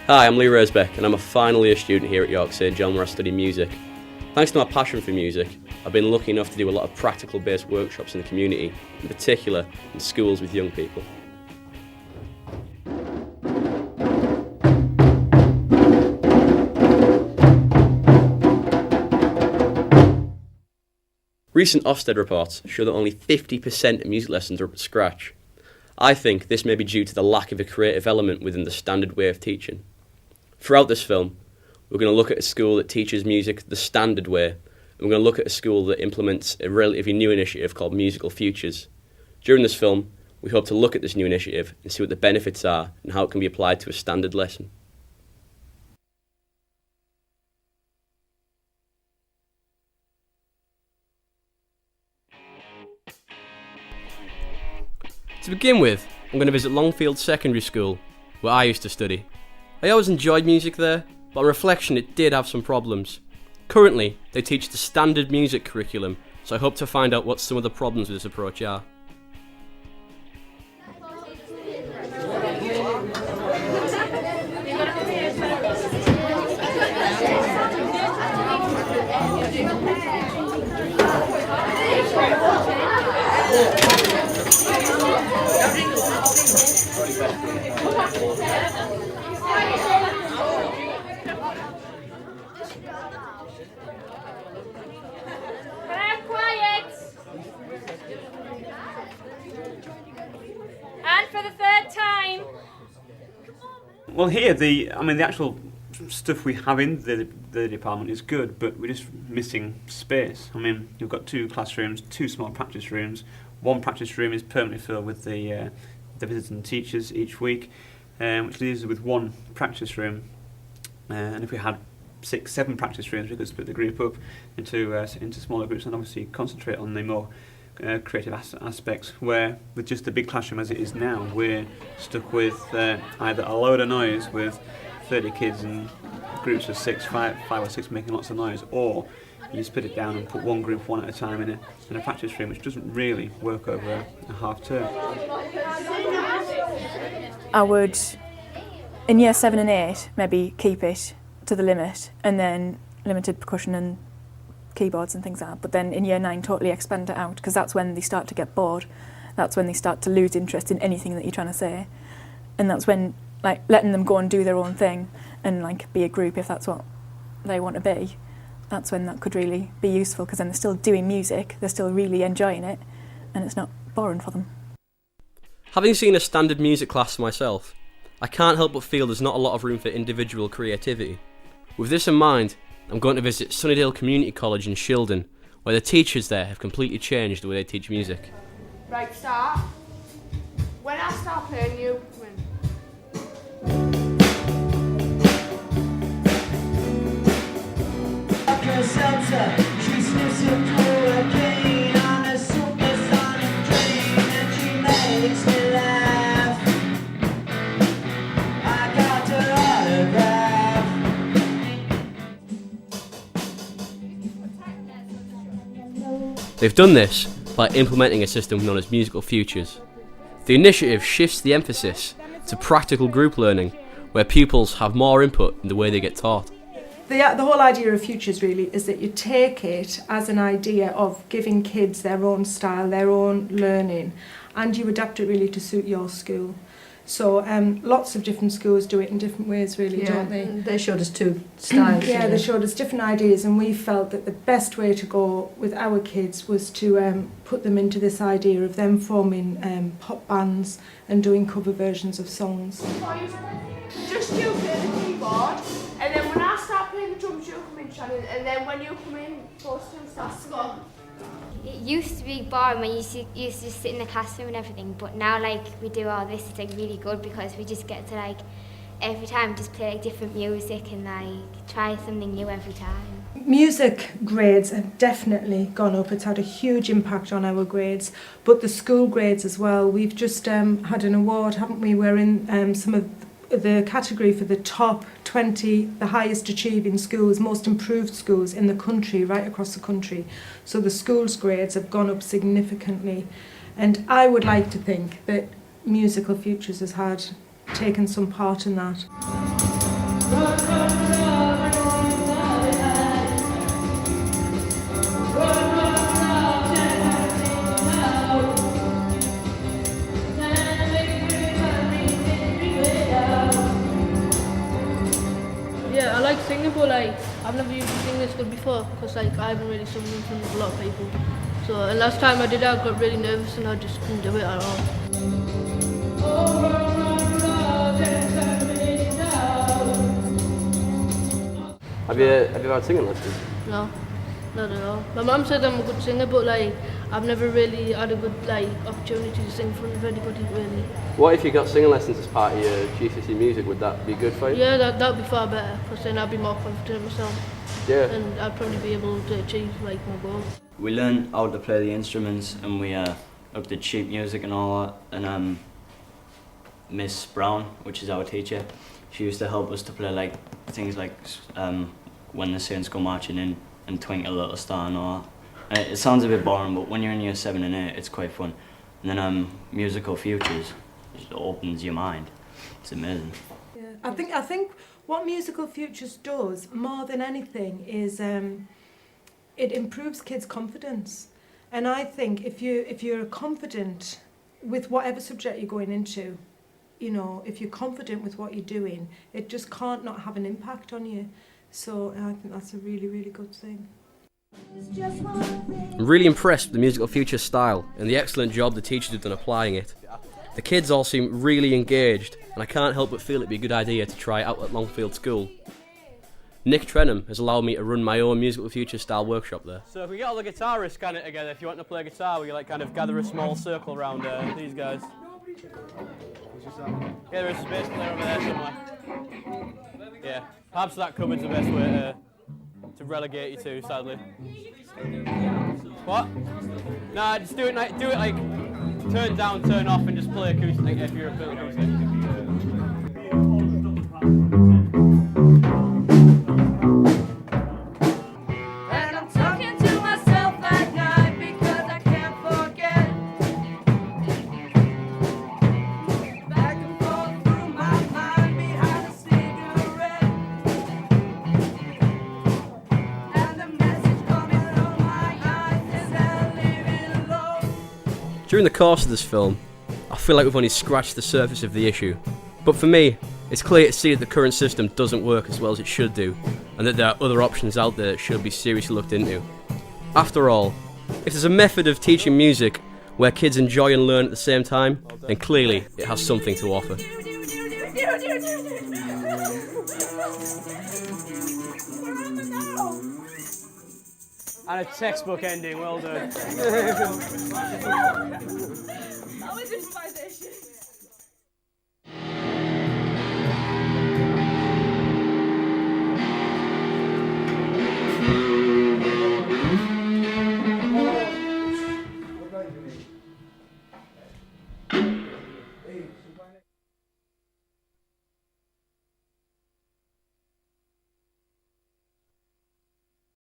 Hi, I'm Lee Rosebeck and I'm a final year student here at York St John where I study music. Thanks to my passion for music, I've been lucky enough to do a lot of practical based workshops in the community, in particular in schools with young people. Recent Ofsted reports show that only 50% of music lessons are up to scratch. I think this may be due to the lack of a creative element within the standard way of teaching. Throughout this film, we're going to look at a school that teaches music the standard way, and we're going to look at a school that implements a relatively new initiative called Musical Futures. During this film, we hope to look at this new initiative and see what the benefits are and how it can be applied to a standard lesson. To begin with, I'm going to visit Longfield Secondary School, where I used to study. I always enjoyed music there, but on reflection it did have some problems. Currently, they teach the standard music curriculum, so I hope to find out what some of the problems with this approach are. Well, here the actual stuff we have in the department is good, but we're just missing space. I mean, you've got 2 classrooms, 2 small practice rooms. One practice room is permanently filled with the visiting teachers each week, which leaves us with 1 practice room. And if we had 6, 7 practice rooms, we could split the group up into smaller groups and obviously concentrate on the more creative aspects, where with just the big classroom as it is now, we're stuck with either a load of noise with 30 kids and groups of 5 or 6 making lots of noise, or you split it down and put one group one at a time in a practice room, which doesn't really work over a half term. I would, in year 7 and 8, maybe keep it to the limit, and then limited percussion and keyboards and things like that, but then in year 9 totally expand it out, because that's when they start to get bored, that's when they start to lose interest in anything that you're trying to say, and that's when letting them go and do their own thing and be a group if that's what they want to be, that's when that could really be useful, because then they're still doing music, they're still really enjoying it, and it's not boring for them. Having seen a standard music class myself, I can't help but feel there's not a lot of room for individual creativity. With this in mind, I'm going to visit Sunnydale Community College in Shildon, where the teachers there have completely changed the way they teach music. Right, start. When I start playing, you come They've done this by implementing a system known as Musical Futures. The initiative shifts the emphasis to practical group learning, where pupils have more input in the way they get taught. The whole idea of Futures really is that you take it as an idea of giving kids their own style, their own learning, and you adapt it really to suit your school. So lots of different schools do it in different ways really, don't they? They showed us 2 styles. They showed us different ideas, and we felt that the best way to go with our kids was to put them into this idea of them forming pop bands and doing cover versions of songs. Just you play the keyboard, and then when I start playing the drums, you come in, Shannon, and then when you come in, both of them start to go. It used to be boring when you used to just sit in the classroom and everything, but now we do all this, it's really good because we just get to every time just play different music and try something new every time. Music grades have definitely gone up. It's had a huge impact on our grades, but the school grades as well. We've just had an award, haven't we? We're in some of the category for the top 20, the highest achieving schools, most improved schools in the country, right across the country. So the schools' grades have gone up significantly, and I would like to think that Musical Futures has taken some part in that. Yeah, I like singing, but like I've never used to sing this good before because like I haven't really sung in front of a lot of people. So and last time I did it, I got really nervous and I just couldn't do it at all. Have you had singing lessons? No, not at all. My mum said I'm a good singer, but like I've never really had a good like opportunity to sing in front of anybody really. What if you got singing lessons as part of your GCSE music? Would that be good for you? Yeah, that'd be far better because then I'd be more confident in myself. Yeah. And I'd probably be able to achieve like my goals. We learned how to play the instruments and we looked at sheet music and all that. And Miss Brown, which is our teacher, she used to help us to play like things like When the Saints Go Marching In and Twinkle Little Star and all that. And it sounds a bit boring, but when you're in year 7 and 8, it's quite fun. And then musical futures, it just opens your mind. It's amazing. Yeah. I think what Musical Futures does more than anything is it improves kids' confidence. And I think if you're confident with whatever subject you're going into, you know, if you're confident with what you're doing, it just can't not have an impact on you. So I think that's a really, really good thing. I'm really impressed with the Musical Futures style and the excellent job the teachers have done applying it. The kids all seem really engaged, and I can't help but feel it'd be a good idea to try it out at Longfield School. Nick Trenham has allowed me to run my own Musical Futures style workshop there. So if we get all the guitarists kind of together, if you want to play guitar, we like kind of gather a small circle around these guys. Yeah, there is a bass player over there somewhere. Yeah, perhaps that cupboard's the best way to relegate you to, sadly. What? Nah, just do it like turn down, turn off, and just play acoustic like, if you're a fiddle acoustic. And I'm talking to myself at night because I can't forget. Back and forth through my mind behind a cigarette. And the message coming on my eyes is that living alone. During the course of this film, I feel like we've only scratched the surface of the issue. But for me, it's clear to see that the current system doesn't work as well as it should do, and that there are other options out there that should be seriously looked into. After all, if there's a method of teaching music where kids enjoy and learn at the same time, then clearly it has something to offer. And a textbook ending, well done.